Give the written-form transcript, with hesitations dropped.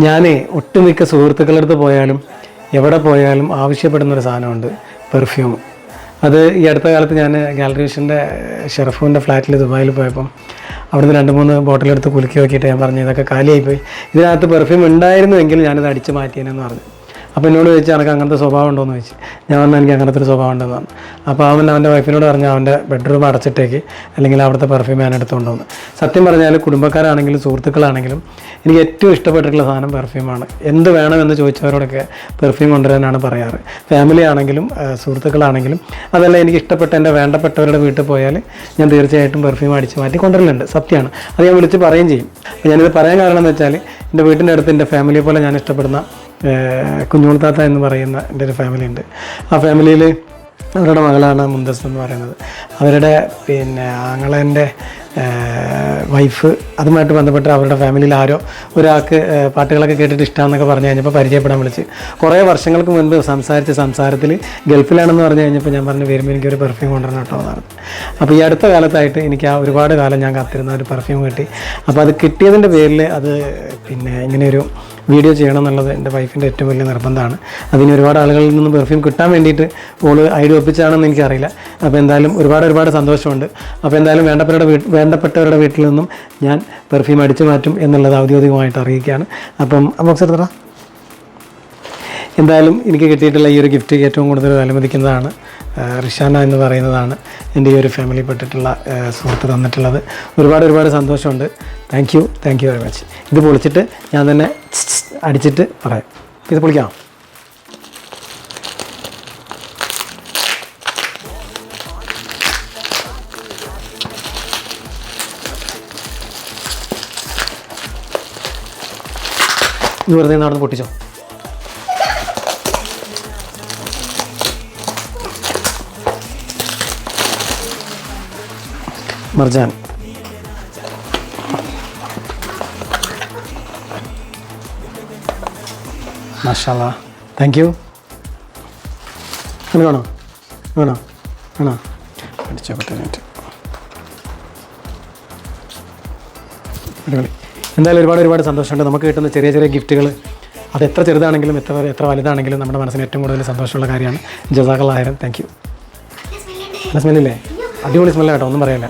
ഞാൻ ഒട്ടുമിക്ക സുഹൃത്തുക്കളുടെ അടുത്ത് പോയാലും എവിടെ പോയാലും ആവശ്യപ്പെടുന്നൊരു സാധനമുണ്ട്, പെർഫ്യൂം. അത് ഈ അടുത്ത കാലത്ത് ഞാൻ ഗാലറി വിഷൻ്റെ ഷെറഫുവിൻ്റെ ഫ്ലാറ്റിൽ ദുബായിൽ പോയപ്പം അവിടുന്ന് 2-3 ബോട്ടിലെടുത്ത് കുലുക്കി നോക്കിയിട്ട് ഞാൻ പറഞ്ഞു ഇതൊക്കെ കാലിയായിപ്പോയി, ഇതിനകത്ത് പെർഫ്യൂം ഉണ്ടായിരുന്നുവെങ്കിൽ ഞാനിത് അടിച്ച് മാറ്റിയേനെന്ന് പറഞ്ഞു. അപ്പോൾ എന്നോട് ചോദിച്ചാൽ എനിക്ക് അങ്ങനത്തെ സ്വഭാവം ഉണ്ടോ എന്ന് ചോദിച്ചു. ഞാൻ പറഞ്ഞാൽ എനിക്ക് അങ്ങനത്തെ ഒരു സ്വഭാവം ഉണ്ടെന്ന് പറഞ്ഞു. അപ്പോൾ അവൻ്റെ വൈഫിനോട് പറഞ്ഞു അവൻ്റെ ബെഡ്റൂം അടച്ചിട്ടേക്ക്, അല്ലെങ്കിൽ അവിടുത്തെ പെർഫ്യൂം ഞാൻ എടുത്തുകൊണ്ടുവന്ന്. സത്യം പറഞ്ഞാൽ കുടുംബക്കാരാണെങ്കിലും സുഹൃത്തുക്കളാണെങ്കിലും എനിക്ക് ഏറ്റവും ഇഷ്ടപ്പെട്ടിട്ടുള്ള സാധനം പെർഫ്യൂമാണ്. എന്ത് വേണമെന്ന് ചോദിച്ചവരോടൊക്കെ പെർഫ്യൂം കൊണ്ടുവരാനാണ് പറയാറ്. ഫാമിലി ആണെങ്കിലും സുഹൃത്തുക്കളാണെങ്കിലും അതല്ല, എനിക്ക് ഇഷ്ടപ്പെട്ട എൻ്റെ വേണ്ടപ്പെട്ടവരുടെ വീട്ടിൽ പോയാൽ ഞാൻ തീർച്ചയായിട്ടും പെർഫ്യൂം അടിച്ച് മാറ്റി കൊണ്ടുവരലുണ്ട്. സത്യമാണ്, അത് ഞാൻ വിളിച്ച് പറയുകയും ചെയ്യും. അപ്പോൾ ഞാനിത് പറയാൻ കാരണം എന്ന് വെച്ചാൽ എൻ്റെ വീട്ടിൻ്റെ അടുത്ത് എൻ്റെ ഫാമിലിയെ പോലെ ഞാൻ ഇഷ്ടപ്പെടുന്ന കുഞ്ഞോളത്താത്ത എന്ന് പറയുന്ന എൻ്റെ ഒരു ഫാമിലി ഉണ്ട്. ആ ഫാമിലിയിൽ അവരുടെ മകളാണ് മുന്തസ് എന്ന് പറയുന്നത്. അവരുടെ ആങ്ങളേൻ്റെ വൈഫ് അതുമായിട്ട് ബന്ധപ്പെട്ട് അവരുടെ ഫാമിലിയിൽ ആരോ ഒരാൾക്ക് പാട്ടുകളൊക്കെ കേട്ടിട്ട് ഇഷ്ടമാണെന്നൊക്കെ പറഞ്ഞു കഴിഞ്ഞപ്പോൾ പരിചയപ്പെടാൻ വിളിച്ച്. കുറേ വർഷങ്ങൾക്ക് മുൻപ് സംസാരത്തിൽ ഗൾഫിലാണെന്ന് പറഞ്ഞു കഴിഞ്ഞപ്പോൾ ഞാൻ പറഞ്ഞു വരുമ്പോൾ എനിക്കൊരു പെർഫ്യൂം കൊണ്ടുവരണം കേട്ടോ എന്ന് പറഞ്ഞു. അപ്പോൾ ഈ അടുത്ത കാലത്തായിട്ട് എനിക്ക് ആ ഒരുപാട് കാലം ഞാൻ കാത്തിരുന്ന ഒരു പെർഫ്യൂം കിട്ടി. അപ്പോൾ അത് കിട്ടിയതിൻ്റെ പേരിൽ അത് ഇങ്ങനെയൊരു വീഡിയോ ചെയ്യണം എന്നുള്ളത് എൻ്റെ വൈഫിൻ്റെ ഏറ്റവും വലിയ നിർബന്ധമാണ്. അതിന് ഒരുപാട് ആളുകളിൽ നിന്നും പെർഫ്യൂം കിട്ടാൻ വേണ്ടിയിട്ട് ഓള് ഐഡിയ ഒപ്പിച്ചാണെന്ന് എനിക്കറിയില്ല. അപ്പോൾ എന്തായാലും ഒരുപാട് സന്തോഷമുണ്ട്. അപ്പോൾ എന്തായാലും വേണ്ടപ്പെട്ടവരുടെ വീട്ടിൽ നിന്നും ഞാൻ പെർഫ്യൂം അടിച്ചു മാറ്റും എന്നുള്ളത് ഔദ്യോഗികമായിട്ട് അറിയിക്കുകയാണ്. അപ്പം ബോക്സ് എടുത്തടാ. എന്തായാലും എനിക്ക് കിട്ടിയിട്ടുള്ള ഈ ഒരു ഗിഫ്റ്റ് ഏറ്റവും കൂടുതൽ വിലമതിക്കുന്നതാണ് റിഷാന എന്ന് പറയുന്നതാണ് എൻ്റെ ഈ ഒരു ഫാമിലിയിൽപ്പെട്ടിട്ടുള്ള സുഹൃത്ത് തന്നിട്ടുള്ളത്. ഒരുപാട് സന്തോഷമുണ്ട്. Thank you very much. ഇത് പൊളിച്ചിട്ട് ഞാൻ തന്നെ അടിച്ചിട്ട് പറയാം. ഇത് പൊളിക്കാം. ഇത് വെറുതെ നടന്ന് പൊട്ടിച്ചോ. മർജാൻ മാഷാല്ലാ, താങ്ക് യു. വേണോ അടിച്ചോ പറ്റുന്നിട്ട്. അടിപൊളി. എന്തായാലും ഒരുപാട് സന്തോഷമുണ്ട്. നമുക്ക് കിട്ടുന്ന ചെറിയ ഗിഫ്റ്റുകൾ അത് എത്ര ചെറുതാണെങ്കിലും എത്ര വലുതാണെങ്കിലും നമ്മുടെ മനസ്സിന് ഏറ്റവും കൂടുതൽ സന്തോഷമുള്ള കാര്യമാണ്. ജസാക്കല്ലാഹ്, താങ്ക് യു. നല്ല സ്മെല്ലില്ലേ? അടിപൊളി സ്മെല്ലാണ് കേട്ടോ, ഒന്നും പറയാനില്ല.